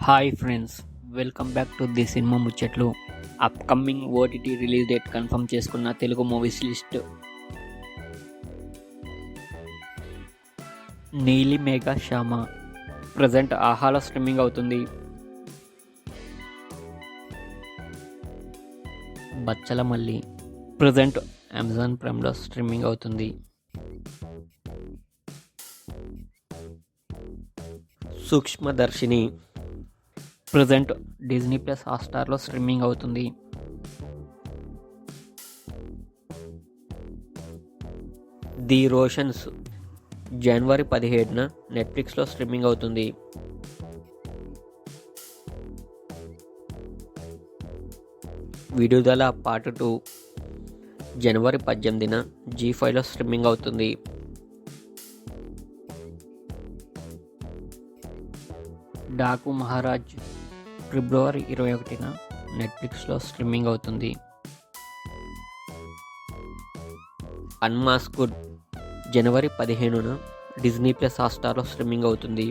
Hi friends, welcome back to the cinema ముచ్చట్లు. Upcoming OTT release date confirm చేసుకున్న Telugu movies list. నీలి మేఘ Shyama present ఆహాలో streaming అవుతుంది. బచ్చల మల్లి present Amazon ప్రైమ్లో streaming అవుతుంది. సూక్ష్మదర్శిని present Disney plus హాట్స్టార్లో streaming అవుతుంది. The Roshan's జనవరి 17న నెట్ఫ్లిక్స్లో స్ట్రీమింగ్ అవుతుంది. విడుదల పార్ట్ 2 జనవరి 18న జీ5లో స్ట్రీమింగ్ అవుతుంది. డాకు మహారాజ్ ఫిబ్రవరి 21న నెట్ఫ్లిక్స్లో స్ట్రీమింగ్ అవుతుంది. అన్మాస్క్డ్ జనవరి 15న డిజ్నీ ప్లస్ హాట్స్టార్లో స్ట్రీమింగ్ అవుతుంది.